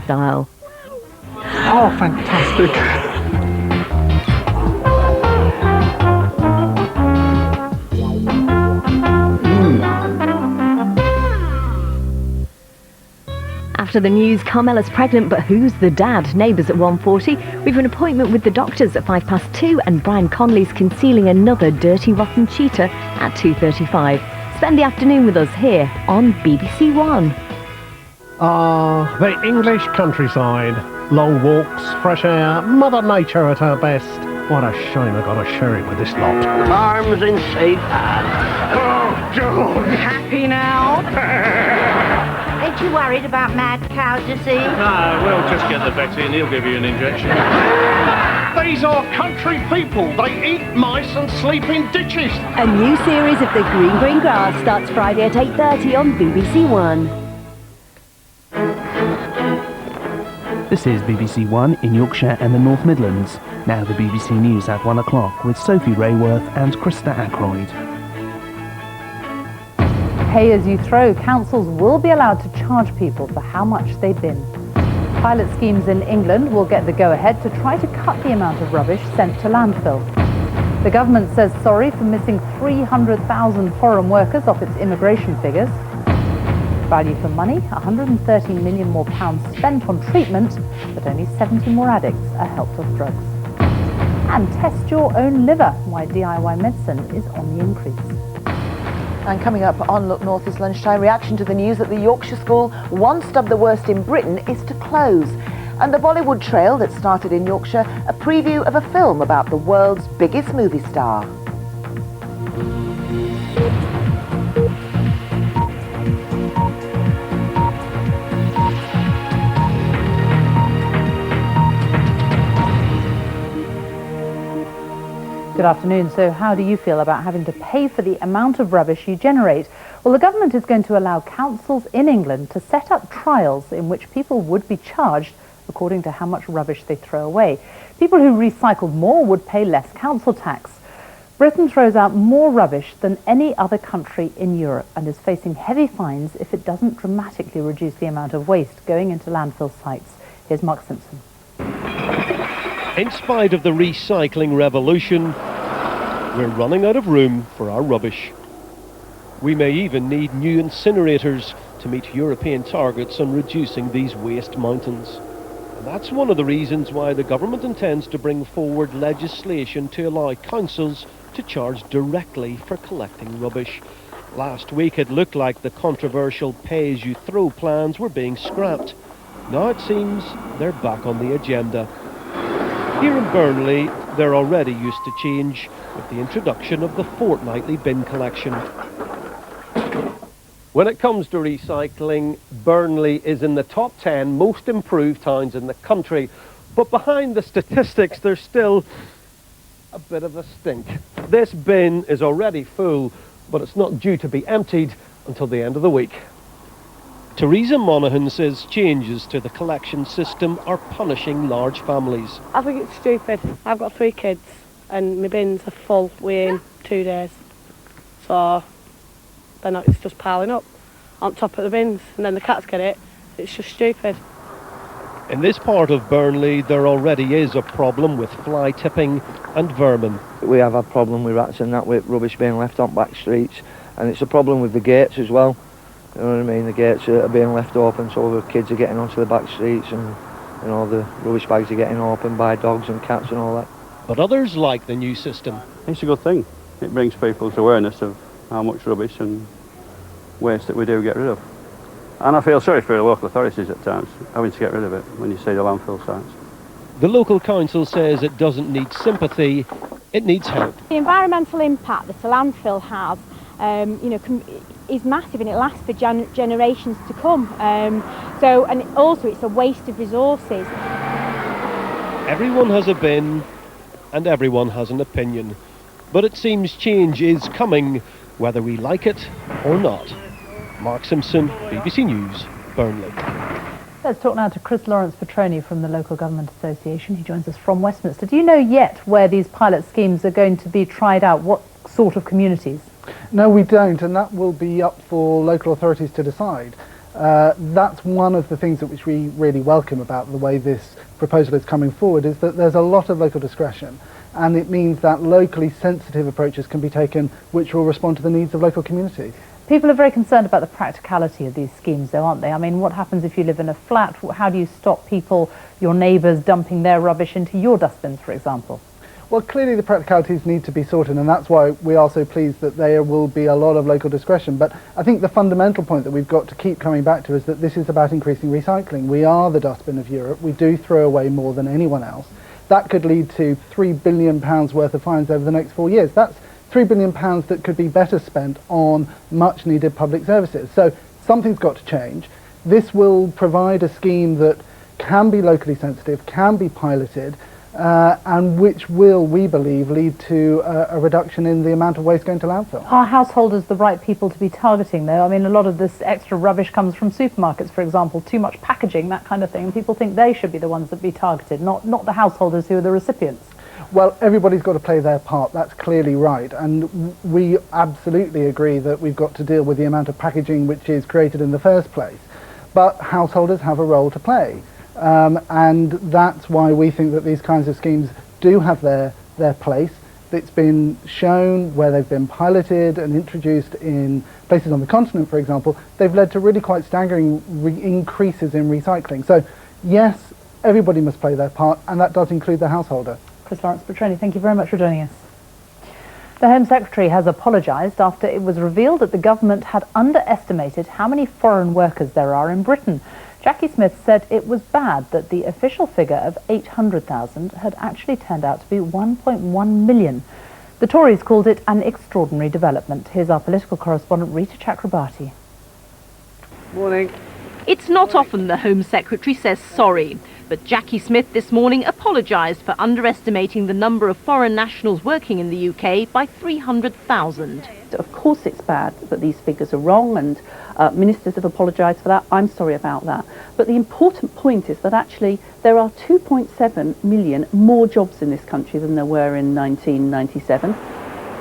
style. Oh, fantastic. After the news, Carmela's pregnant, but who's the dad? Neighbours at 1:40. We've an appointment with the doctors at 2:05, and Brian Conley's concealing another dirty, rotten cheater at 2:35. Spend the afternoon with us here on BBC One. The English countryside. Long walks, fresh air, Mother Nature at her best. What a shame I got to share it with this lot. Arms in safe hands. Oh, God. Happy now? Ain't you worried about mad cows, you see? No, we'll just get the vet in, he'll give you an injection. These are country people. They eat mice and sleep in ditches. A new series of The Green Grass starts Friday at 8:30 on BBC One. This is BBC One in Yorkshire and the North Midlands. Now the BBC News at 1 o'clock with Sophie Raworth and Krista Ackroyd. Pay as you throw, councils will be allowed to charge people for how much they bin. Pilot schemes in England will get the go-ahead to try to cut the amount of rubbish sent to landfill. The government says sorry for missing 300,000 foreign workers off its immigration figures. Value for money, £130 million more spent on treatment, but only 70 more addicts are helped off drugs. And test your own liver, why DIY medicine is on the increase. And coming up on Look North this lunchtime, reaction to the news that the Yorkshire school, once dubbed the worst in Britain, is to close. And the Bollywood trail that started in Yorkshire, a preview of a film about the world's biggest movie star. Good afternoon. So how do you feel about having to pay for the amount of rubbish you generate? Well, the government is going to allow councils in England to set up trials in which people would be charged according to how much rubbish they throw away. People who recycled more would pay less council tax. Britain throws out more rubbish than any other country in Europe and is facing heavy fines if it doesn't dramatically reduce the amount of waste going into landfill sites. Here's Mark Simpson. In spite of the recycling revolution, we're running out of room for our rubbish. We may even need new incinerators to meet European targets on reducing these waste mountains. And that's one of the reasons why the government intends to bring forward legislation to allow councils to charge directly for collecting rubbish. Last week it looked like the controversial pay-as-you-throw plans were being scrapped. Now it seems they're back on the agenda. Here in Burnley, they're already used to change with the introduction of the fortnightly bin collection. When it comes to recycling, Burnley is in the top 10 most improved towns in the country. But behind the statistics, there's still a bit of a stink. This bin is already full, but it's not due to be emptied until the end of the week. Theresa Monaghan says changes to the collection system are punishing large families. I think it's stupid. I've got 3 kids and my bins are full within 2 days. So then it's just piling up on top of the bins and then the cats get it. It's just stupid. In this part of Burnley, there already is a problem with fly tipping and vermin. We have a problem with rats and that, with rubbish being left on back streets, and it's a problem with the gates as well. You know what I mean? The gates are being left open, so the kids are getting onto the back streets, and you know, the rubbish bags are getting opened by dogs and cats and all that. But others like the new system. It's a good thing. It brings people's awareness of how much rubbish and waste that we do get rid of. And I feel sorry for the local authorities at times, having to get rid of it when you see the landfill sites. The local council says it doesn't need sympathy, it needs help. The environmental impact that a landfill has, is massive, and it lasts for generations to come. And also it's a waste of resources. Everyone has a bin and everyone has an opinion, but it seems change is coming whether we like it or not. Mark Simpson, BBC News, Burnley. Let's talk now to Chris Lawrence Petroni from the Local Government Association. He joins us from Westminster. Do you know yet where these pilot schemes are going to be tried out? What sort of communities? No, we don't, and that will be up for local authorities to decide. That's one of the things which we really welcome about the way this proposal is coming forward, is that there's a lot of local discretion, and it means that locally sensitive approaches can be taken which will respond to the needs of local communities. People are very concerned about the practicality of these schemes, though, aren't they? I mean, what happens if you live in a flat? How do you stop people, your neighbours, dumping their rubbish into your dustbins, for example? Well, clearly the practicalities need to be sorted, and that's why we are so pleased that there will be a lot of local discretion. But I think the fundamental point that we've got to keep coming back to is that this is about increasing recycling. We are the dustbin of Europe. We do throw away more than anyone else. That could lead to £3 billion worth of fines over the next 4 years. That's £3 billion that could be better spent on much needed public services. So something's got to change. This will provide a scheme that can be locally sensitive, can be piloted, and which will, we believe, lead to a reduction in the amount of waste going to landfill. Are householders the right people to be targeting, though? I mean, a lot of this extra rubbish comes from supermarkets, for example, too much packaging, that kind of thing. People think they should be the ones that be targeted, not the householders who are the recipients. Well, everybody's got to play their part, that's clearly right, and we absolutely agree that we've got to deal with the amount of packaging which is created in the first place. But householders have a role to play. And that's why we think that these kinds of schemes do have their place. It's been shown where they've been piloted and introduced in places on the continent, for example, they've led to really quite staggering increases in recycling. So yes, everybody must play their part, and that does include the householder. Chris Lawrence-Petroni, thank you very much for joining us. The Home Secretary has apologised after it was revealed that the government had underestimated how many foreign workers there are in Britain. Jackie Smith said it was bad that the official figure of 800,000 had actually turned out to be 1.1 million. The Tories called it an extraordinary development. Here's our political correspondent Rita Chakrabarti. Morning. It's not often the Home Secretary says sorry, but Jackie Smith this morning apologised for underestimating the number of foreign nationals working in the UK by 300,000. Of course it's bad that these figures are wrong, and ministers have apologised for that. I'm sorry about that. But the important point is that actually there are 2.7 million more jobs in this country than there were in 1997.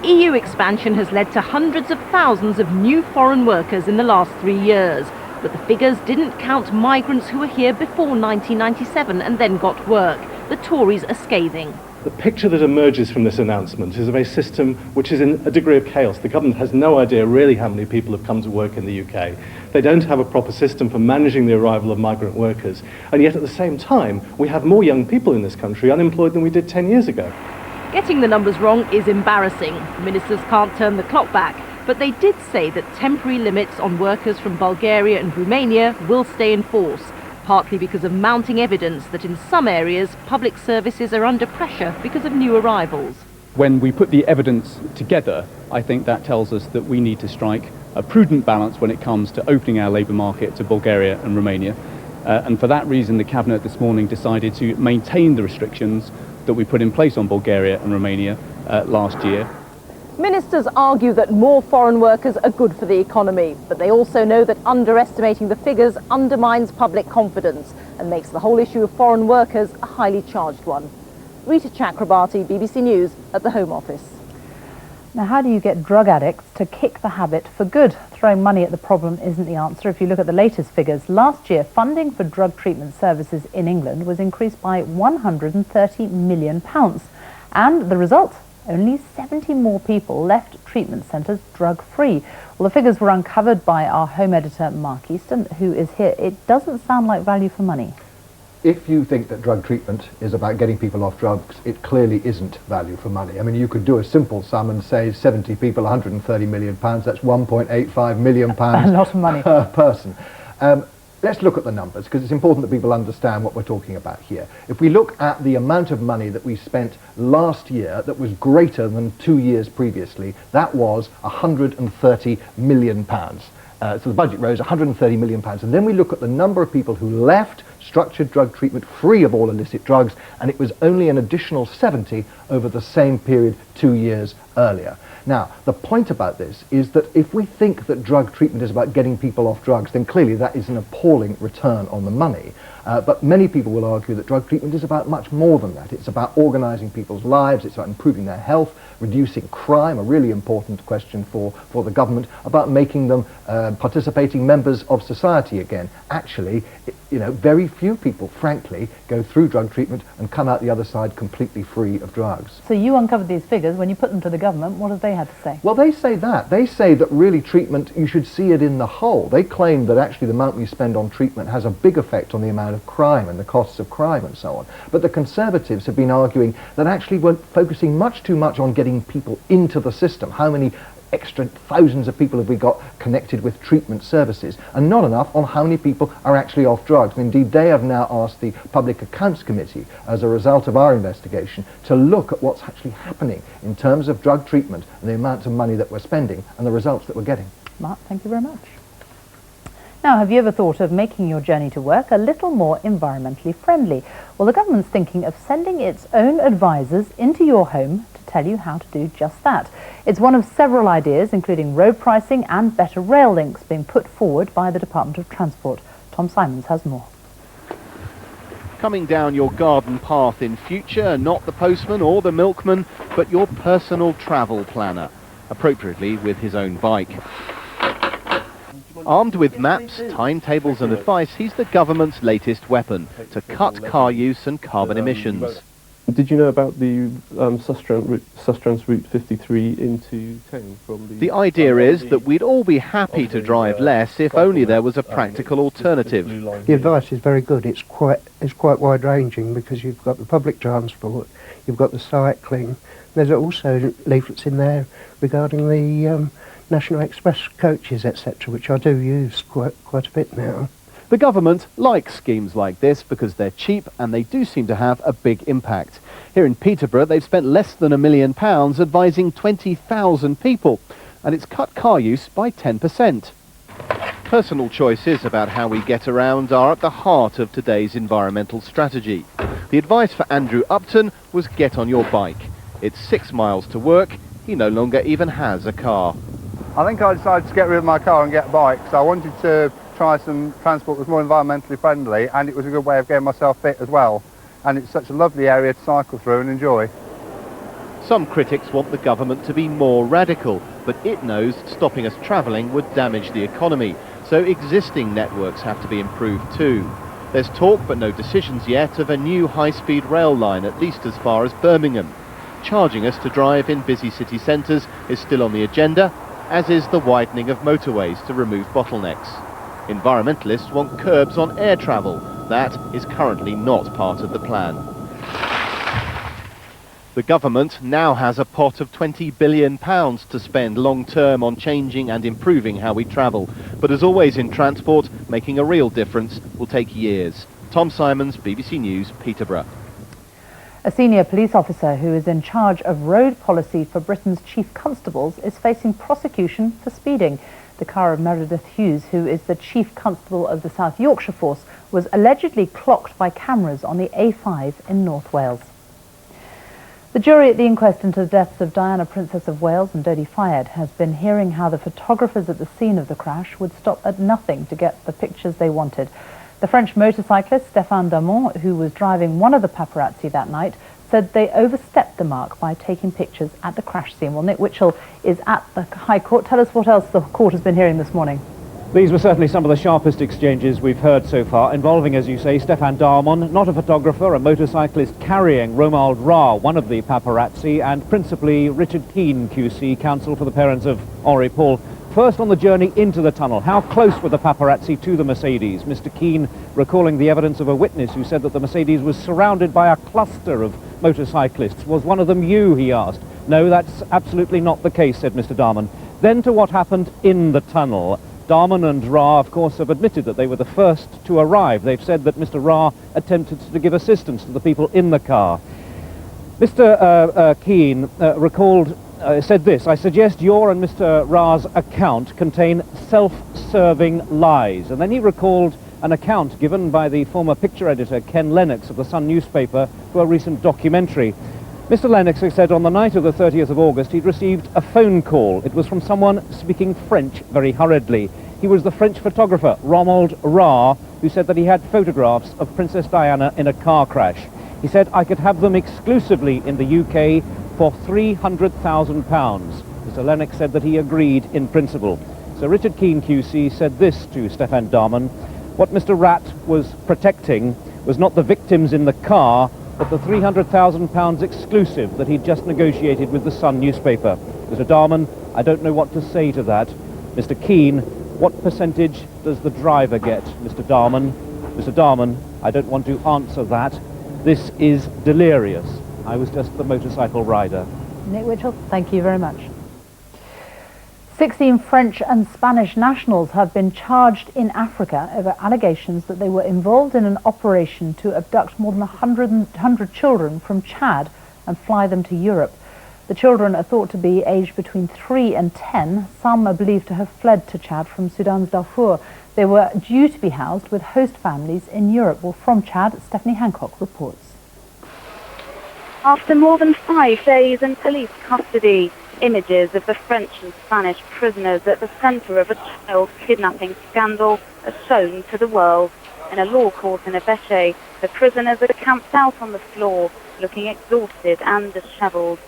EU expansion has led to hundreds of thousands of new foreign workers in the last 3 years. But the figures didn't count migrants who were here before 1997 and then got work. The Tories are scathing. The picture that emerges from this announcement is of a system which is in a degree of chaos. The government has no idea really how many people have come to work in the UK. They don't have a proper system for managing the arrival of migrant workers. And yet at the same time, we have more young people in this country unemployed than we did 10 years ago. Getting the numbers wrong is embarrassing. Ministers can't turn the clock back. But they did say that temporary limits on workers from Bulgaria and Romania will stay in force, partly because of mounting evidence that in some areas public services are under pressure because of new arrivals. When we put the evidence together, I think that tells us that we need to strike a prudent balance when it comes to opening our labour market to Bulgaria and Romania. And for that reason, the Cabinet this morning decided to maintain the restrictions that we put in place on Bulgaria and Romania last year. Ministers argue that more foreign workers are good for the economy, but they also know that underestimating the figures undermines public confidence and makes the whole issue of foreign workers a highly charged one. Rita Chakrabarti, BBC News at the Home Office. Now, how do you get drug addicts to kick the habit for good? Throwing money at the problem isn't the answer. If you look at the latest figures, last year funding for drug treatment services in England was increased by £130 million. And the result? Only 70 more people left treatment centres drug-free. Well, the figures were uncovered by our home editor, Mark Easton, who is here. It doesn't sound like value for money. If you think that drug treatment is about getting people off drugs, it clearly isn't value for money. I mean, you could do a simple sum and say 70 people, £130 million, that's £1.85 million A lot of money. Per person. Let's look at the numbers, because it's important that people understand what we're talking about here. If we look at the amount of money that we spent last year that was greater than 2 years previously, that was £130 million. So the budget rose £130 million. And then we look at the number of people who left structured drug treatment free of all illicit drugs, and it was only an additional 70 over the same period 2 years earlier. Now, the point about this is that if we think that drug treatment is about getting people off drugs, then clearly that is an appalling return on the money. But many people will argue that drug treatment is about much more than that. It's about organising people's lives, it's about improving their health, reducing crime, a really important question for the government, about making them participating members of society again. Actually, you know, very few people, frankly, go through drug treatment and come out the other side completely free of drugs. So you uncovered these figures. When you put them to the government, what have they had to say? Well, they say that. They say that really treatment, you should see it in the whole. They claim that actually the amount we spend on treatment has a big effect on the amount of crime and the costs of crime and so on. But the Conservatives have been arguing that actually we're focusing much too much on getting people into the system. How many extra thousands of people have we got connected with treatment services, and not enough on how many people are actually off drugs. And indeed, they have now asked the Public Accounts Committee, as a result of our investigation, to look at what's actually happening in terms of drug treatment and the amount of money that we're spending and the results that we're getting. Mark, thank you very much. Now, have you ever thought of making your journey to work a little more environmentally friendly? Well, the government's thinking of sending its own advisors into your home to tell you how to do just that. It's one of several ideas, including road pricing and better rail links, being put forward by the Department of Transport. Tom Simons has more. Coming down your garden path in future, not the postman or the milkman, but your personal travel planner, appropriately with his own bike. Armed with maps, timetables and advice, he's the government's latest weapon to cut car use and carbon emissions. Did you know about the Sustrans Route 53 into town from The idea is that we'd all be happy to drive less if only there was a practical alternative. The advice is very good. It's quite wide-ranging, because you've got the public transport, you've got the cycling. There's also leaflets in there regarding the National Express coaches, etc., which I do use quite a bit now. The government likes schemes like this because they're cheap and they do seem to have a big impact. Here in Peterborough, they've spent less than £1 million advising 20,000 people, and it's cut car use by 10%. Personal choices about how we get around are at the heart of today's environmental strategy. The advice for Andrew Upton was get on your bike. It's 6 miles to work. He no longer even has a car. I think I decided to get rid of my car and get a bike, so I wanted to try some transport that was more environmentally friendly, and it was a good way of getting myself fit as well. And it's such a lovely area to cycle through and enjoy. Some critics want the government to be more radical, but it knows stopping us travelling would damage the economy, so existing networks have to be improved too. There's talk, but no decisions yet, of a new high-speed rail line, at least as far as Birmingham. Charging us to drive in busy city centres is still on the agenda, as is the widening of motorways to remove bottlenecks. Environmentalists want curbs on air travel. That is currently not part of the plan. The government now has a pot of £20 billion to spend long-term on changing and improving how we travel. But as always in transport, making a real difference will take years. Tom Simons, BBC News, Peterborough. A senior police officer who is in charge of road policy for Britain's chief constables is facing prosecution for speeding. The car of Meredith Hughes, who is the chief constable of the South Yorkshire force, was allegedly clocked by cameras on the A5 in North Wales. The jury at the inquest into the deaths of Diana, Princess of Wales and Dodi Fayed has been hearing how the photographers at the scene of the crash would stop at nothing to get the pictures they wanted. The French motorcyclist Stéphane Darmon, who was driving one of the paparazzi that night, said they overstepped the mark by taking pictures at the crash scene. Well, Nick Witchell is at the High Court. Tell us what else the court has been hearing this morning. These were certainly some of the sharpest exchanges we've heard so far, involving, as you say, Stéphane Darmon, not a photographer, a motorcyclist carrying Romuald Ra, one of the paparazzi, and principally Richard Keane, QC, counsel for the parents of Henri Paul. First on the journey into the tunnel, how close were the paparazzi to the Mercedes? Mr. Keane recalling the evidence of a witness who said that the Mercedes was surrounded by a cluster of motorcyclists. Was one of them you, he asked. No, that's absolutely not the case, said Mr. Darmon. Then to what happened in the tunnel. Darmon and Ra, of course, have admitted that they were the first to arrive. They've said that Mr. Ra attempted to give assistance to the people in the car. Mr. Keane said this: I suggest your and Mr. Ra's account contain self-serving lies. And then he recalled an account given by the former picture editor Ken Lennox of the Sun newspaper for a recent documentary. Mr. Lennox said on the night of the 30th of August he'd received a phone call. It was from someone speaking French very hurriedly. He was the French photographer, Romuald Ra, who said that he had photographs of Princess Diana in a car crash. He said I could have them exclusively in the UK for £300,000. Mr. Lennox said that he agreed in principle. Sir Richard Keane QC said this to Stefan Darman: what Mr. Ratt was protecting was not the victims in the car, but the £300,000 exclusive that he'd just negotiated with the Sun newspaper. Mr. Darman, I don't know what to say to that. Mr. Keane, what percentage does the driver get, Mr. Darman? Mr. Darman, I don't want to answer that. This is delirious. I was just the motorcycle rider. Nick Witchell, thank you very much. 16 French and Spanish nationals have been charged in Africa over allegations that they were involved in an operation to abduct more than 100 children from Chad and fly them to Europe. The children are thought to be aged between 3 and 10. Some are believed to have fled to Chad from Sudan's Darfur. They were due to be housed with host families in Europe. Well, from Chad, Stephanie Hancock reports. After more than 5 days in police custody, images of the French and Spanish prisoners at the centre of a child kidnapping scandal are shown to the world. In a law court in Abéché, the prisoners are camped out on the floor, looking exhausted and dishevelled.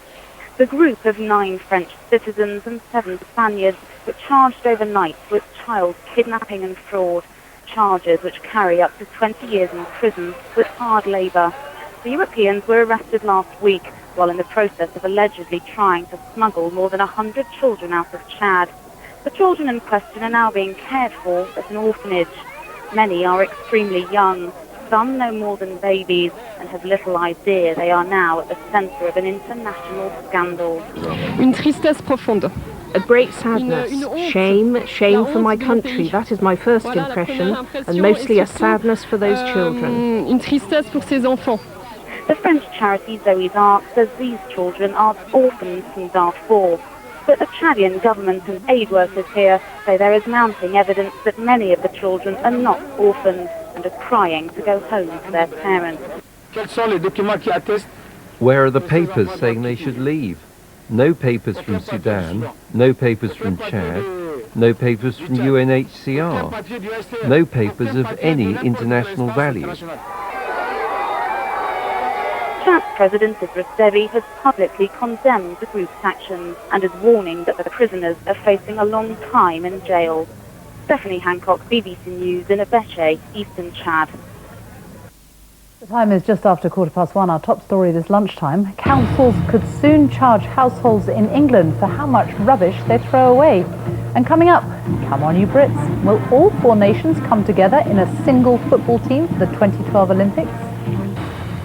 The group of 9 French citizens and 7 Spaniards were charged overnight with child kidnapping and fraud, charges which carry up to 20 years in prison with hard labour. The Europeans were arrested last week while in the process of allegedly trying to smuggle more than 100 children out of Chad. The children in question are now being cared for at an orphanage. Many are extremely young. Some no more than babies and have little idea they are now at the centre of an international scandal. Une tristesse profonde. A great sadness, shame for my country. That is my first impression, and mostly a sadness for those children. Une tristesse pour ces enfants. The French charity Zoe's Ark says these children are orphans from Darfur. But the Chadian government and aid workers here say there is mounting evidence that many of the children are not orphans and are crying to go home to their parents. Where are the papers saying they should leave? No papers from Sudan, no papers from Chad, no papers from UNHCR, no papers of any international value. Chad's President Idriss Deby has publicly condemned the group's actions and is warning that the prisoners are facing a long time in jail. Stephanie Hancock, BBC News in Abéché, Eastern Chad. The time is just after 1:15. Our top story this lunchtime. Councils could soon charge households in England for how much rubbish they throw away. And coming up, come on you Brits, will all 4 nations come together in a single football team for the 2012 Olympics?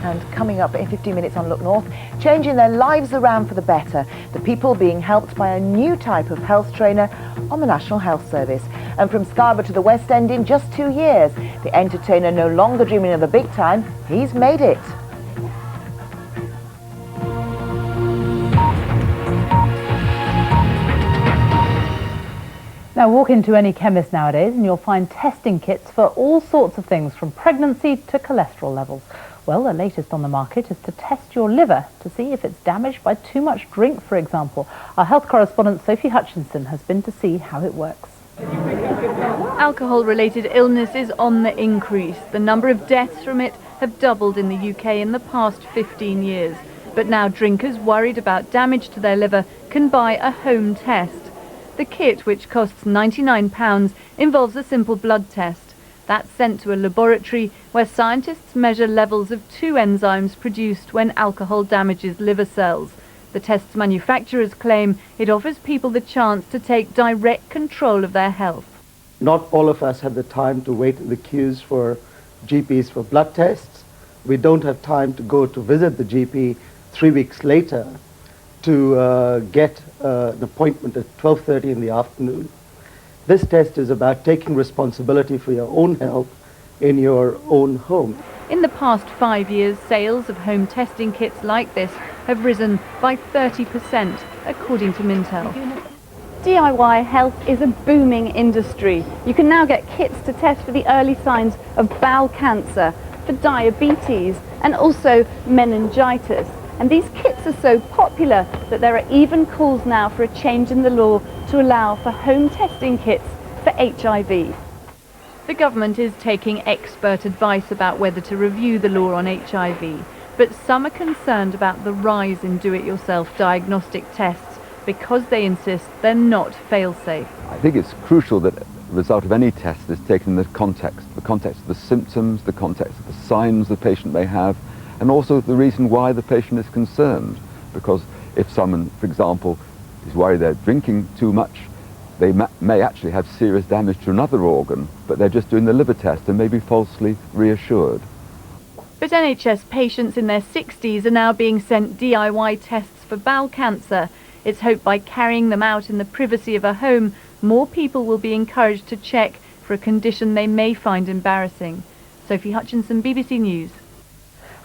And coming up in 15 minutes on Look North, changing their lives around for the better. The people being helped by a new type of health trainer on the National Health Service. And from Scarborough to the West End in just 2 years, the entertainer no longer dreaming of the big time, he's made it. Now walk into any chemist nowadays and you'll find testing kits for all sorts of things, from pregnancy to cholesterol levels. Well, the latest on the market is to test your liver to see if it's damaged by too much drink, for example. Our health correspondent Sophie Hutchinson has been to see how it works. Alcohol-related illness is on the increase. The number of deaths from it have doubled in the UK in the past 15 years. But now drinkers worried about damage to their liver can buy a home test. The kit, which costs £99, involves a simple blood test. That's sent to a laboratory where scientists measure levels of 2 enzymes produced when alcohol damages liver cells. The test's manufacturers claim it offers people the chance to take direct control of their health. Not all of us have the time to wait in the queues for GPs for blood tests. We don't have time to go to visit the GP 3 weeks later to get an appointment at 12:30 in the afternoon. This test is about taking responsibility for your own health in your own home. In the past 5 years, sales of home testing kits like this have risen by 30%, according to Mintel. DIY health is a booming industry. You can now get kits to test for the early signs of bowel cancer, for diabetes, and also meningitis. And these kits kits are so popular that there are even calls now for a change in the law to allow for home testing kits for HIV. The government is taking expert advice about whether to review the law on HIV, but some are concerned about the rise in do-it-yourself diagnostic tests because they insist they're not fail-safe. I think it's crucial that the result of any test is taken in the context of the symptoms, the context of the signs the patient may have, and also the reason why the patient is concerned. Because if someone, for example, is worried they're drinking too much, they may actually have serious damage to another organ, but they're just doing the liver test and may be falsely reassured. But NHS patients in their 60s are now being sent DIY tests for bowel cancer. It's hoped by carrying them out in the privacy of a home, more people will be encouraged to check for a condition they may find embarrassing. Sophie Hutchinson, BBC News.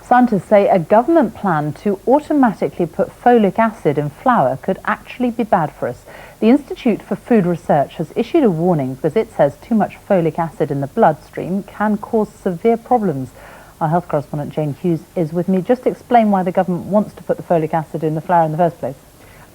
Scientists say a government plan to automatically put folic acid in flour could actually be bad for us. The Institute for Food Research has issued a warning because it says too much folic acid in the bloodstream can cause severe problems. Our health correspondent Jane Hughes is with me. Just explain why the government wants to put the folic acid in the flour in the first place.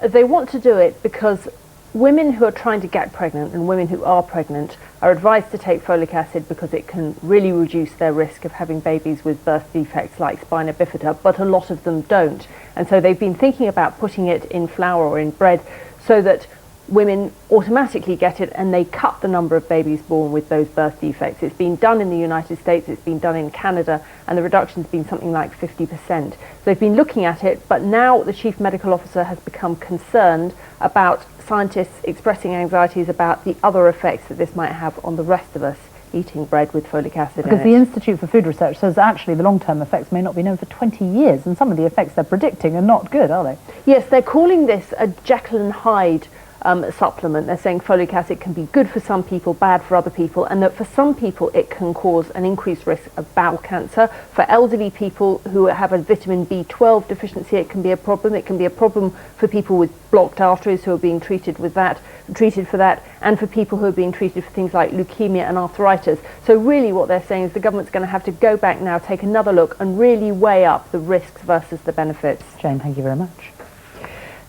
They want to do it because women who are trying to get pregnant and women who are pregnant are advised to take folic acid because it can really reduce their risk of having babies with birth defects like spina bifida, but a lot of them don't. And so they've been thinking about putting it in flour or in bread so that women automatically get it and they cut the number of babies born with those birth defects. It's been done in the United States, it's been done in Canada, and the reduction's been something like 50%. So they've been looking at it, but now the chief medical officer has become concerned about scientists expressing anxieties about the other effects that this might have on the rest of us eating bread with folic acid in it. Because the Institute for Food Research says actually the long-term effects may not be known for 20 years, and some of the effects they're predicting are not good, are they? Yes, they're calling this a Jekyll and Hyde supplement. They're saying folic acid can be good for some people, bad for other people, and that for some people it can cause an increased risk of bowel cancer. For elderly people who have a vitamin B12 deficiency, it can be a problem. It can be a problem for people with blocked arteries who are being treated for that, and for people who are being treated for things like leukemia and arthritis. So really what they're saying is the government's going to have to go back now, take another look and really weigh up the risks versus the benefits. Jane, thank you very much.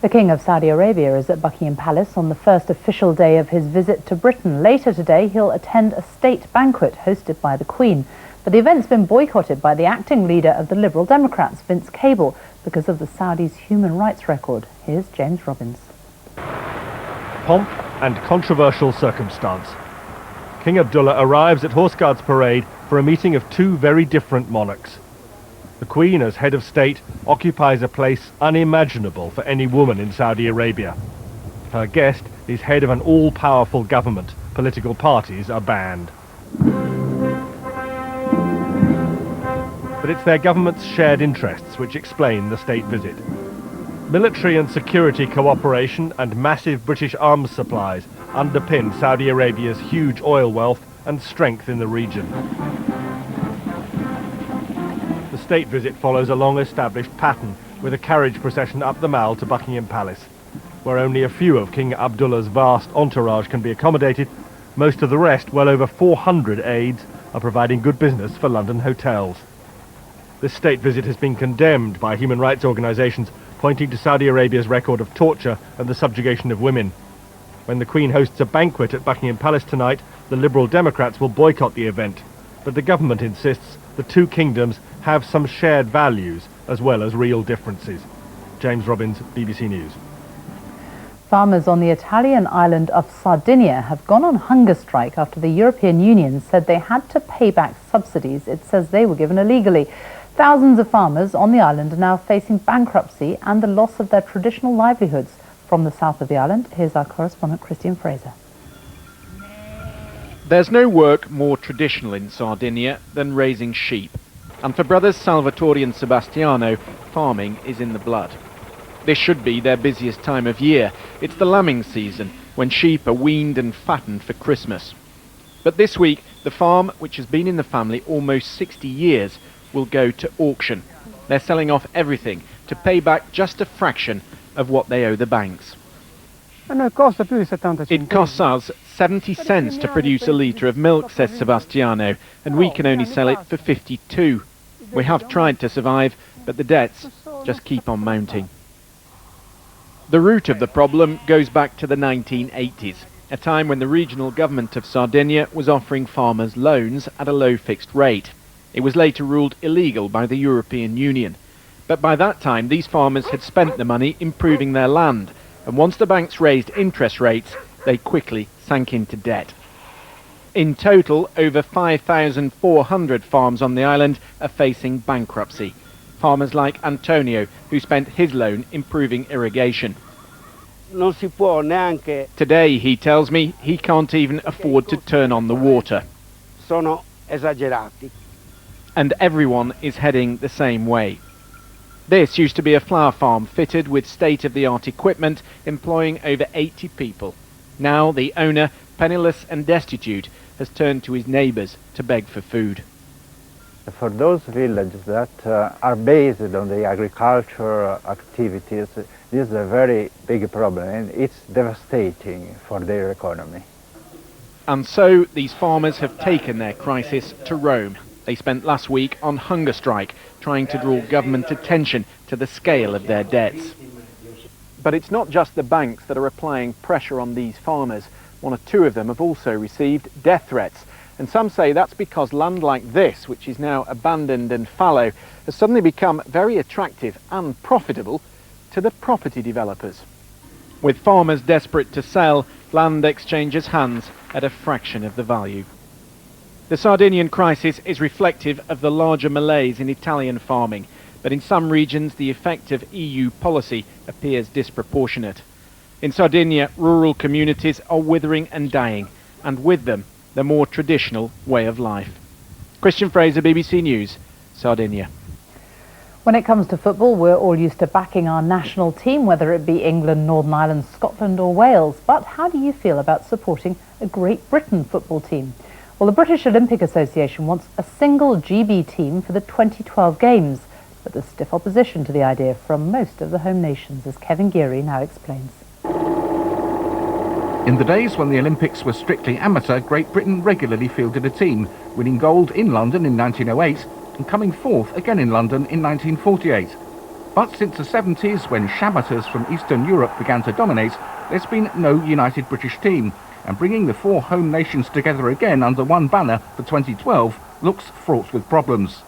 The King of Saudi Arabia is at Buckingham Palace on the first official day of his visit to Britain. Later today, he'll attend a state banquet hosted by the Queen. But the event's been boycotted by the acting leader of the Liberal Democrats, Vince Cable, because of the Saudis' human rights record. Here's James Robbins. Pomp and controversial circumstance. King Abdullah arrives at Horse Guards Parade for a meeting of two very different monarchs. The Queen, as head of state, occupies a place unimaginable for any woman in Saudi Arabia. Her guest is head of an all-powerful government. Political parties are banned. But it's their government's shared interests which explain the state visit. Military and security cooperation and massive British arms supplies underpin Saudi Arabia's huge oil wealth and strength in the region. The state visit follows a long-established pattern, with a carriage procession up the Mall to Buckingham Palace. Where only a few of King Abdullah's vast entourage can be accommodated, most of the rest, well over 400 aides, are providing good business for London hotels. This state visit has been condemned by human rights organisations, pointing to Saudi Arabia's record of torture and the subjugation of women. When the Queen hosts a banquet at Buckingham Palace tonight, the Liberal Democrats will boycott the event. But the government insists the two kingdoms have some shared values as well as real differences. James Robbins, BBC News. Farmers on the Italian island of Sardinia have gone on hunger strike after the European Union said they had to pay back subsidies it says they were given illegally. Thousands of farmers on the island are now facing bankruptcy and the loss of their traditional livelihoods. From the south of the island, here's our correspondent Christian Fraser. There's no work more traditional in Sardinia than raising sheep. And for brothers Salvatore and Sebastiano, farming is in the blood. This should be their busiest time of year. It's the lambing season, when sheep are weaned and fattened for Christmas. But this week, the farm, which has been in the family almost 60 years, will go to auction. They're selling off everything to pay back just a fraction of what they owe the banks. It costs us 70 cents to produce a litre of milk, says Sebastiano, and we can only sell it for 52. We have tried to survive, but the debts just keep on mounting. The root of the problem goes back to the 1980s, a time when the regional government of Sardinia was offering farmers loans at a low fixed rate. It was later ruled illegal by the European Union. But by that time, these farmers had spent the money improving their land, and once the banks raised interest rates, they quickly sank into debt. In total, over 5,400 farms on the island are facing bankruptcy. Farmers like Antonio, who spent his loan improving irrigation. Today, he tells me, he can't even afford to turn on the water. Sono esagerati. And everyone is heading the same way. This used to be a flower farm fitted with state-of-the-art equipment, employing over 80 people. Now the owner, penniless and destitute, has turned to his neighbours to beg for food. For those villages that are based on the agricultural activities, this is a very big problem, and it's devastating for their economy. And so these farmers have taken their crisis to Rome. They spent last week on hunger strike, trying to draw government attention to the scale of their debts. But it's not just the banks that are applying pressure on these farmers. One or two of them have also received death threats. And some say that's because land like this, which is now abandoned and fallow, has suddenly become very attractive and profitable to the property developers. With farmers desperate to sell, land exchanges hands at a fraction of the value. The Sardinian crisis is reflective of the larger malaise in Italian farming, but in some regions the effect of EU policy appears disproportionate. In Sardinia, rural communities are withering and dying, and with them, the more traditional way of life. Christian Fraser, BBC News, Sardinia. When it comes to football, we're all used to backing our national team, whether it be England, Northern Ireland, Scotland or Wales. But how do you feel about supporting a Great Britain football team? Well, the British Olympic Association wants a single GB team for the 2012 Games, but there's stiff opposition to the idea from most of the home nations, as Kevin Geary now explains. In the days when the Olympics were strictly amateur, Great Britain regularly fielded a team, winning gold in London in 1908 and coming fourth again in London in 1948. But since the 70s, when shamateurs from Eastern Europe began to dominate, there's been no united British team, and bringing the four home nations together again under one banner for 2012 looks fraught with problems.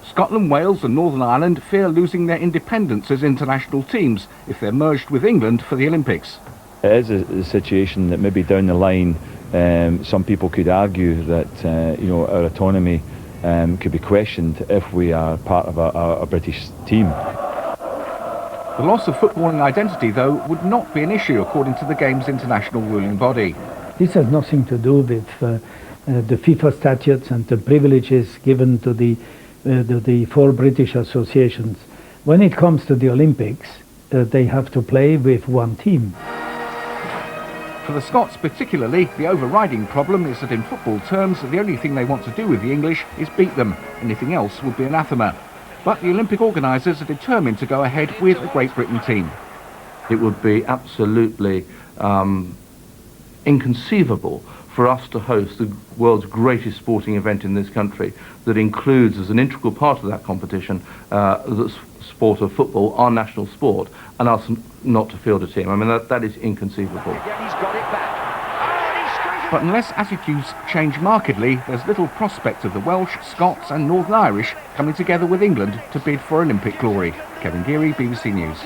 Scotland, Wales and Northern Ireland fear losing their independence as international teams if they're merged with England for the Olympics. It is a situation that maybe down the line some people could argue that our autonomy could be questioned if we are part of a British team. The loss of footballing identity, though, would not be an issue according to the Game's international ruling body. This has nothing to do with the FIFA statutes and the privileges given to the four British associations. When it comes to the Olympics, they have to play with one team. For the Scots particularly, the overriding problem is that in football terms, the only thing they want to do with the English is beat them. Anything else would be anathema. But the Olympic organisers are determined to go ahead with a Great Britain team. It would be absolutely inconceivable for us to host the world's greatest sporting event in this country that includes as an integral part of that competition the sport of football, our national sport, and us not to field a team. I mean, that is inconceivable. But unless attitudes change markedly, there's little prospect of the Welsh, Scots and Northern Irish coming together with England to bid for Olympic glory. Kevin Geary, BBC News.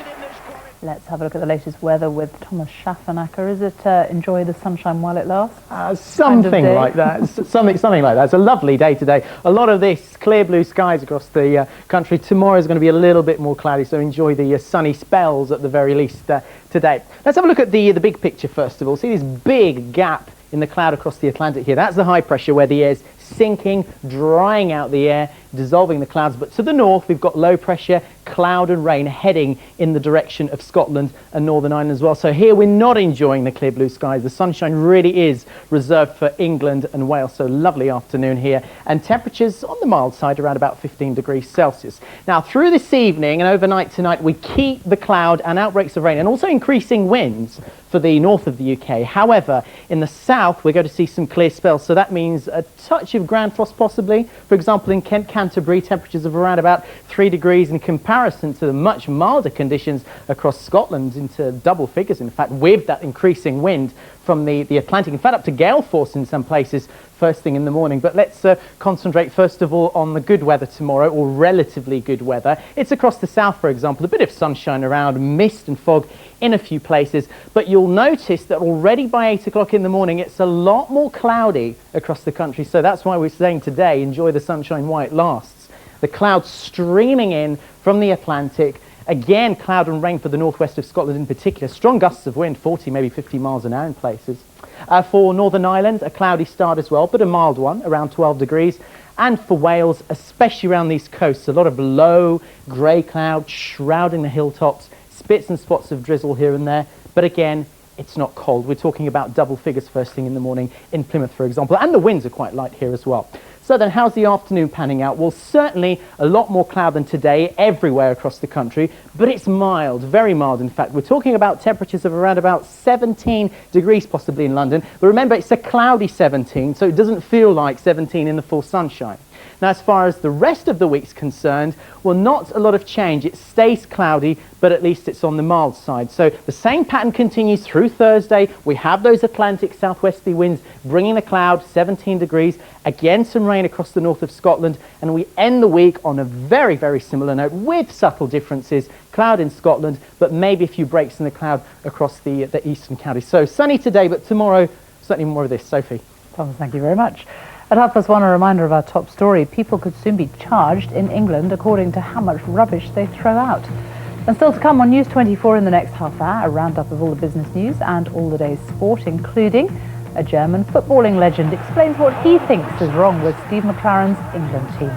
Let's have a look at the latest weather with Thomas Schaffenacker. Is it enjoy the sunshine while it lasts? Something like that. something like that. It's a lovely day today. A lot of this clear blue skies across the country. Tomorrow is going to be a little bit more cloudy, so enjoy the sunny spells at the very least today. Let's have a look at the big picture first of all. See this big gap in the cloud across the Atlantic here. That's the high pressure where the air's sinking, drying out the air, dissolving the clouds. But to the north, we've got low pressure, cloud and rain heading in the direction of Scotland and Northern Ireland as well. So here we're not enjoying the clear blue skies. The sunshine really is reserved for England and Wales. So lovely afternoon here. And temperatures on the mild side around about 15 degrees Celsius. Now through this evening and overnight tonight, we keep the cloud and outbreaks of rain and also increasing winds for the north of the UK. However, in the south, we're going to see some clear spells. So that means a touch of ground frost possibly, for example, in Kent County Canterbury, temperatures of around about 3 degrees in comparison to the much milder conditions across Scotland, into double figures, in fact, with that increasing wind from the Atlantic, in fact up to gale force in some places first thing in the morning. But let's concentrate first of all on the good weather tomorrow, or relatively good weather. It's across the south, for example, a bit of sunshine around, mist and fog in a few places, but you'll notice that already by 8 o'clock in the morning it's a lot more cloudy across the country. So that's why we're saying today, enjoy the sunshine while it lasts. The clouds streaming in from the Atlantic. Again, cloud and rain for the northwest of Scotland in particular. Strong gusts of wind, 40, maybe 50 miles an hour in places. For Northern Ireland, a cloudy start as well, but a mild one, around 12 degrees. And for Wales, especially around these coasts, a lot of low grey cloud shrouding the hilltops, spits and spots of drizzle here and there. But again, it's not cold. We're talking about double figures first thing in the morning in Plymouth, for example. And the winds are quite light here as well. So then how's the afternoon panning out? Well, certainly a lot more cloud than today everywhere across the country, but it's mild, very mild in fact. We're talking about temperatures of around about 17 degrees possibly in London. But remember, it's a cloudy 17, so it doesn't feel like 17 in the full sunshine. Now, as far as the rest of the week's concerned, well, not a lot of change. It stays cloudy, but at least it's on the mild side. So the same pattern continues through Thursday. We have those Atlantic southwesterly winds bringing the cloud, 17 degrees. Again, some rain across the north of Scotland. And we end the week on a very, very similar note with subtle differences. Cloud in Scotland, but maybe a few breaks in the cloud across the eastern counties. So sunny today, but tomorrow, certainly more of this. Sophie. Thomas, thank you very much. At 1:30, a reminder of our top story. People could soon be charged in England according to how much rubbish they throw out. And still to come on News 24 in the next half hour, a roundup of all the business news and all the day's sport, including a German footballing legend explains what he thinks is wrong with Steve McLaren's England team.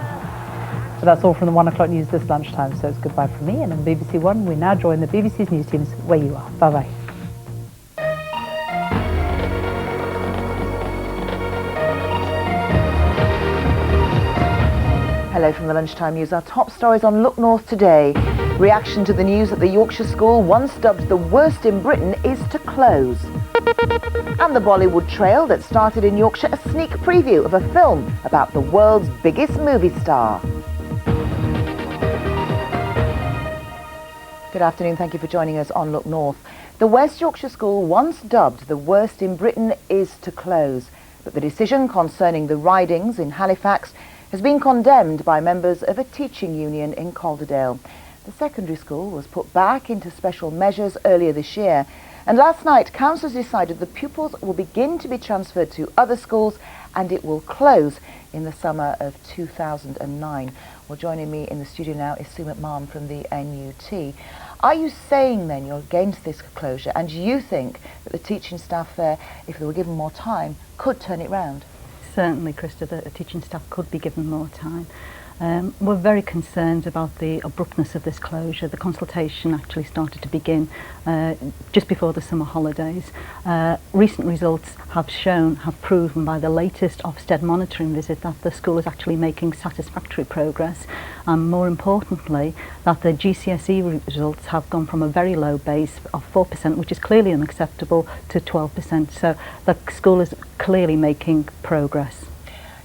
But that's all from the 1 o'clock news this lunchtime, so it's goodbye from me. And on BBC One, we now join the BBC's news teams where you are. Bye-bye. Hello from the Lunchtime News. Our top stories on Look North today. Reaction to the news that the Yorkshire school, once dubbed the worst in Britain, is to close. And the Bollywood trail that started in Yorkshire, a sneak preview of a film about the world's biggest movie star. Good afternoon, thank you for joining us on Look North. The West Yorkshire school, once dubbed the worst in Britain, is to close. But the decision concerning the ridings in Halifax has been condemned by members of a teaching union in Calderdale. The secondary school was put back into special measures earlier this year, and last night councillors decided the pupils will begin to be transferred to other schools and it will close in the summer of 2009. Well, joining me in the studio now is Sue McMahon from the NUT. Are you saying then you're against this closure, and you think that the teaching staff there, if they were given more time, could turn it round? Certainly, Krista, the teaching staff could be given more time. We're very concerned about the abruptness of this closure. The consultation actually started to begin just before the summer holidays. Recent results have proven by the latest Ofsted monitoring visit that the school is actually making satisfactory progress, and more importantly that the GCSE results have gone from a very low base of 4%, which is clearly unacceptable, to 12%. So the school is clearly making progress.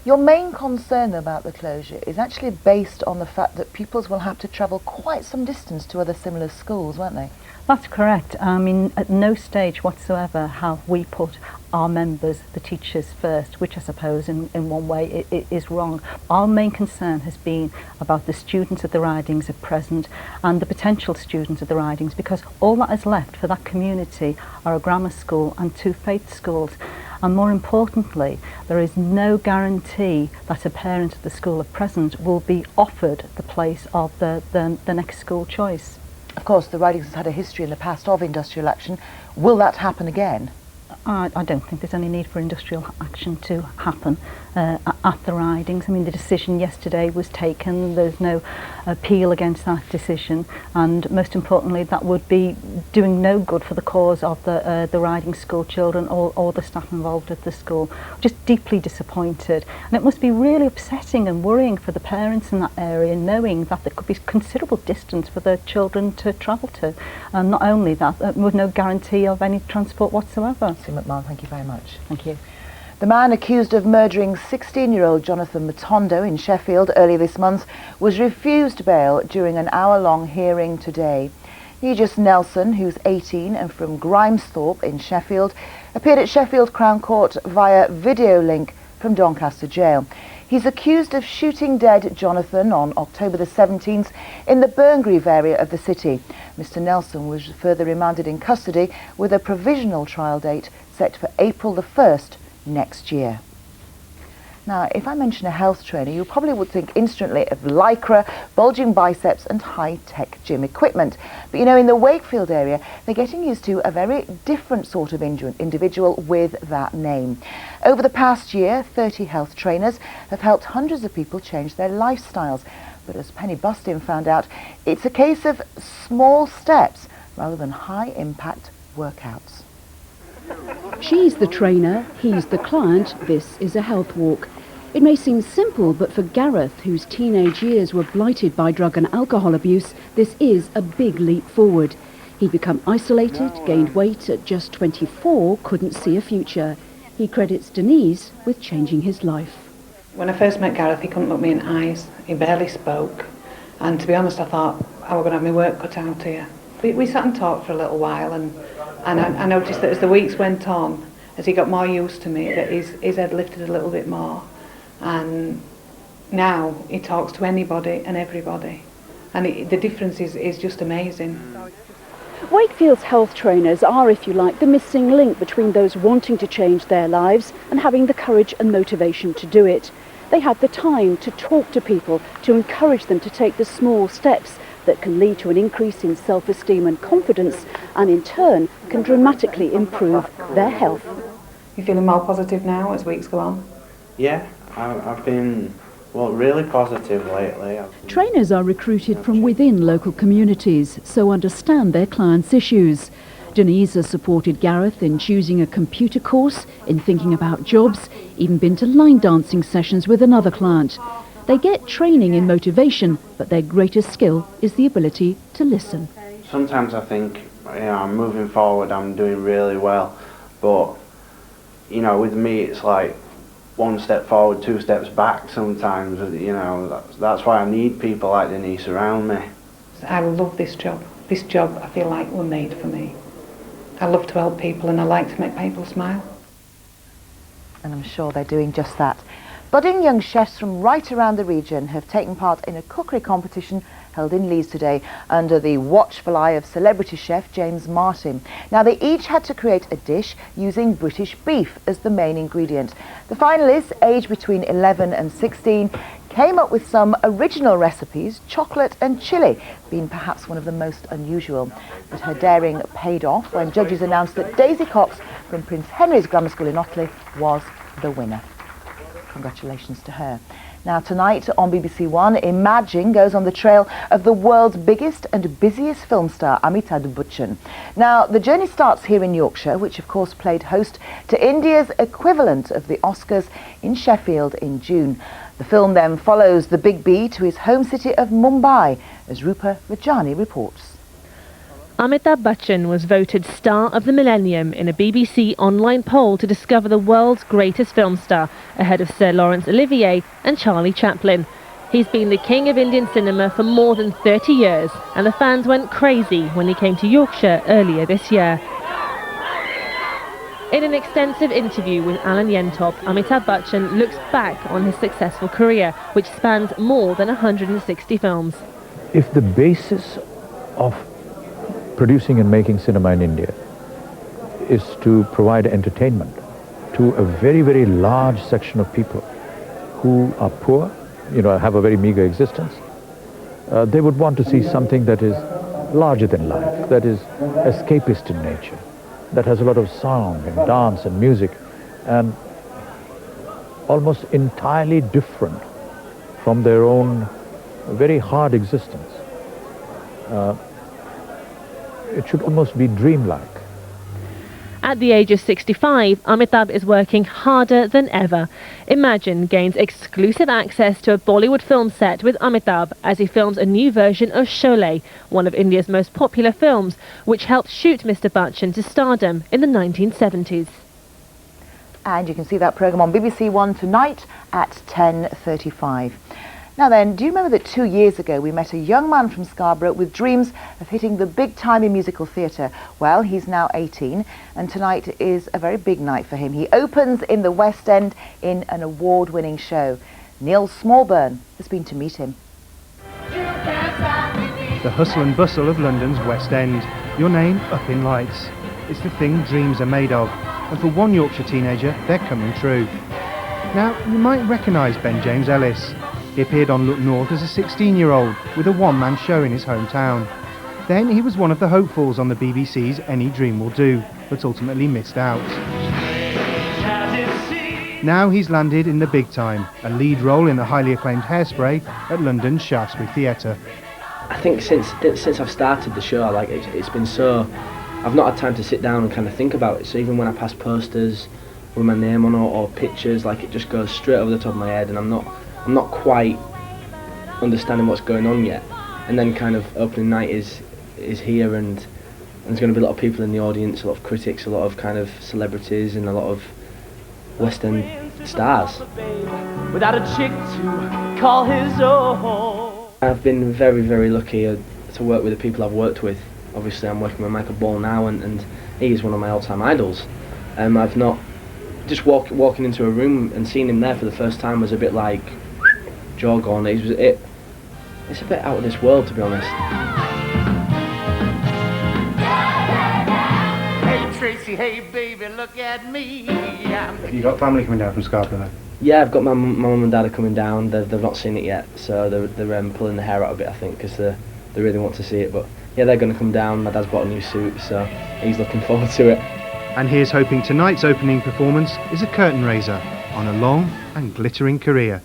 Your main concern about the closure is actually based on the fact that pupils will have to travel quite some distance to other similar schools, won't they? That's correct. I mean, at no stage whatsoever have we put our members, the teachers, first, which I suppose in one way it is wrong. Our main concern has been about the students at the ridings at present and the potential students at the ridings, because all that is left for that community are a grammar school and 2 faith schools. And more importantly, there is no guarantee that a parent at the school at present will be offered the place of the next school choice. Of course, the Ridings has had a history in the past of industrial action. Will that happen again? I don't think there's any need for industrial action to happen at the Ridings. I mean, the decision yesterday was taken. There's no appeal against that decision, and most importantly, that would be doing no good for the cause of the Riding school children or the staff involved at the school. Just deeply disappointed, and it must be really upsetting and worrying for the parents in that area, knowing that there could be considerable distance for their children to travel to, and not only that, with no guarantee of any transport whatsoever. Sue McMahon, thank you very much. Thank you. The man accused of murdering 16-year-old Jonathan Matondo in Sheffield earlier this month was refused bail during an hour-long hearing today. Nijus Nelson, who's 18 and from Grimesthorpe in Sheffield, appeared at Sheffield Crown Court via video link from Doncaster Jail. He's accused of shooting dead Jonathan on October the 17th in the Burngreave area of the city. Mr Nelson was further remanded in custody with a provisional trial date set for April the 1st next year. Now, if I mention a health trainer, you probably would think instantly of lycra, bulging biceps and high-tech gym equipment. But you know, in the Wakefield area, they're getting used to a very different sort of individual with that name. Over the past year, 30 health trainers have helped hundreds of people change their lifestyles. But as Penny Bustin found out, it's a case of small steps rather than high-impact workouts. She's the trainer, he's the client, this is a health walk. It may seem simple, but for Gareth, whose teenage years were blighted by drug and alcohol abuse, this is a big leap forward. He'd become isolated, gained weight at just 24, couldn't see a future. He credits Denise with changing his life. When I first met Gareth, he couldn't look me in the eyes, he barely spoke, and to be honest, I thought I was going to have my work cut out here. We sat and talked for a little while, and I noticed that as the weeks went on, as he got more used to me, that his head lifted a little bit more. And now he talks to anybody and everybody. And the difference is just amazing. Wakefield's health trainers are, if you like, the missing link between those wanting to change their lives and having the courage and motivation to do it. They have the time to talk to people, to encourage them to take the small steps that can lead to an increase in self-esteem and confidence, and in turn can dramatically improve their health. You feeling more positive now as weeks go on? Yeah, I've been, really positive lately. Trainers are recruited from within local communities, so understand their clients' issues. Denise has supported Gareth in choosing a computer course, in thinking about jobs, even been to line dancing sessions with another client. They get training in motivation, but their greatest skill is the ability to listen. Sometimes I think, I'm moving forward, I'm doing really well, but, with me it's like one step forward, two steps back sometimes, that's why I need people like Denise around me. I love this job. This job I feel like was made for me. I love to help people and I like to make people smile. And I'm sure they're doing just that. Budding young chefs from right around the region have taken part in a cookery competition held in Leeds today under the watchful eye of celebrity chef James Martin. Now, they each had to create a dish using British beef as the main ingredient. The finalists, aged between 11 and 16, came up with some original recipes, chocolate and chilli being perhaps one of the most unusual. But her daring paid off when judges announced that Daisy Cox from Prince Henry's Grammar School in Otley was the winner. Congratulations to her. Now tonight on BBC One, Imagine goes on the trail of the world's biggest and busiest film star, Amitabh Bachchan. Now the journey starts here in Yorkshire, which of course played host to India's equivalent of the Oscars in Sheffield in June. The film then follows the Big B to his home city of Mumbai, as Rupa Rajani reports. Amitabh Bachchan was voted Star of the Millennium in a BBC online poll to discover the world's greatest film star, ahead of Sir Laurence Olivier and Charlie Chaplin. He's been the king of Indian cinema for more than 30 years, and the fans went crazy when he came to Yorkshire earlier this year. In an extensive interview with Alan Yentop, Amitabh Bachchan looks back on his successful career, which spans more than 160 films. If the basis of producing and making cinema in India is to provide entertainment to a very, very large section of people who are poor, have a very meager existence, they would want to see something that is larger than life, that is escapist in nature, that has a lot of song and dance and music, and almost entirely different from their own very hard existence. It should almost be dreamlike. At the age of 65, Amitabh is working harder than ever. Imagine gains exclusive access to a Bollywood film set with Amitabh as he films a new version of Sholay, one of India's most popular films, which helped shoot Mr. Bachchan to stardom in the 1970s. And you can see that programme on BBC One tonight at 10:35. Now then, do you remember that 2 years ago we met a young man from Scarborough with dreams of hitting the big time in musical theatre? Well, he's now 18 and tonight is a very big night for him. He opens in the West End in an award-winning show. Neil Smallburn has been to meet him. The hustle and bustle of London's West End. Your name up in lights. It's the thing dreams are made of, and for one Yorkshire teenager, they're coming true. Now, you might recognise Ben James Ellis. He appeared on Look North as a 16-year-old with a one-man show in his hometown. Then he was one of the hopefuls on the BBC's Any Dream Will Do, but ultimately missed out. Now he's landed in the big time, a lead role in the highly acclaimed Hairspray at London's Shaftesbury Theatre. I think since I've started the show, like it's been so, I've not had time to sit down and kind of think about it. So even when I pass posters with my name on or pictures, like it just goes straight over the top of my head, and I'm not quite understanding what's going on yet. And then kind of opening night is here, and there's going to be a lot of people in the audience, a lot of critics, a lot of kind of celebrities, and a lot of West End stars. Without a chick to call his own. I've been very, very lucky to work with the people I've worked with. Obviously I'm working with Michael Ball now, and he is one of my all-time idols. I've not, just walking into a room and seeing him there for the first time was a bit like jaw gone. It's a bit out of this world, to be honest. Hey Tracy, hey baby, look at me. Have you got family coming down from Scarborough then? Yeah, I've got my mum and dad are coming down. They've not seen it yet, so they're pulling the hair out a bit, I think, because they really want to see it. But yeah, they're going to come down. My dad's bought a new suit, so he's looking forward to it. And here's hoping tonight's opening performance is a curtain raiser on a long and glittering career.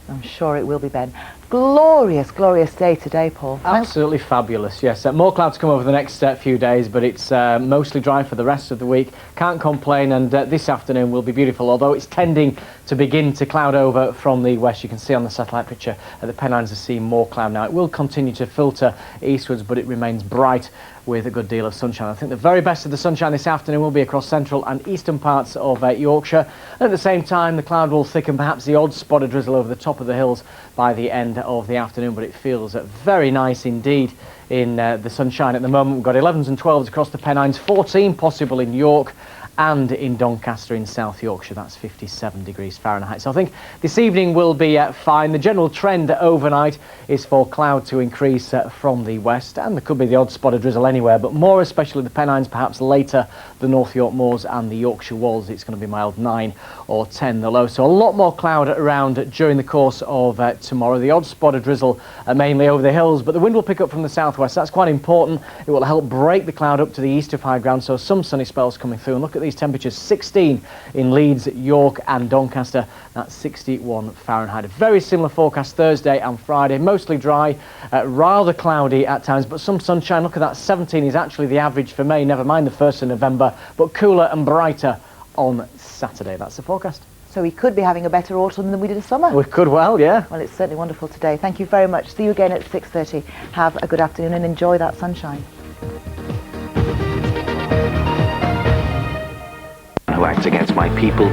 I'm sure it will be, Ben. Glorious, glorious day today, Paul. Absolutely fabulous, yes. More clouds come over the next few days, but it's mostly dry for the rest of the week. Can't complain, and this afternoon will be beautiful, although it's tending to begin to cloud over from the west. You can see on the satellite picture at the Pennines are seeing more cloud now. It will continue to filter eastwards, but it remains bright with a good deal of sunshine. I think the very best of the sunshine this afternoon will be across central and eastern parts of Yorkshire. And at the same time, the cloud will thicken, perhaps the odd spot of drizzle over the top of the hills by the end of the afternoon, but it feels very nice indeed in the sunshine at the moment. We've got 11s and 12s across the Pennines, 14 possible in York and in Doncaster in South Yorkshire. That's 57 degrees Fahrenheit. So I think this evening will be fine. The general trend overnight is for cloud to increase from the west, and there could be the odd spot of drizzle anywhere, but more especially the Pennines, perhaps later the North York Moors and the Yorkshire Wolds. It's going to be mild 9 or 10 the low. So a lot more cloud around during the course of tomorrow. The odd spot of drizzle mainly over the hills, but the wind will pick up from the southwest. That's quite important. It will help break the cloud up to the east of high ground, so some sunny spells coming through. And look at these temperatures, 16 in Leeds, York and Doncaster. That's 61 Fahrenheit. A very similar forecast Thursday and Friday, mostly dry, rather cloudy at times, but some sunshine. Look at that, 17 is actually the average for May, never mind the 1st of November, but cooler and brighter on Saturday. That's the forecast. So we could be having a better autumn than we did in summer. We could well, yeah. Well, it's certainly wonderful today. Thank you very much. See you again at 6:30. Have a good afternoon and enjoy that sunshine. Who acts against my people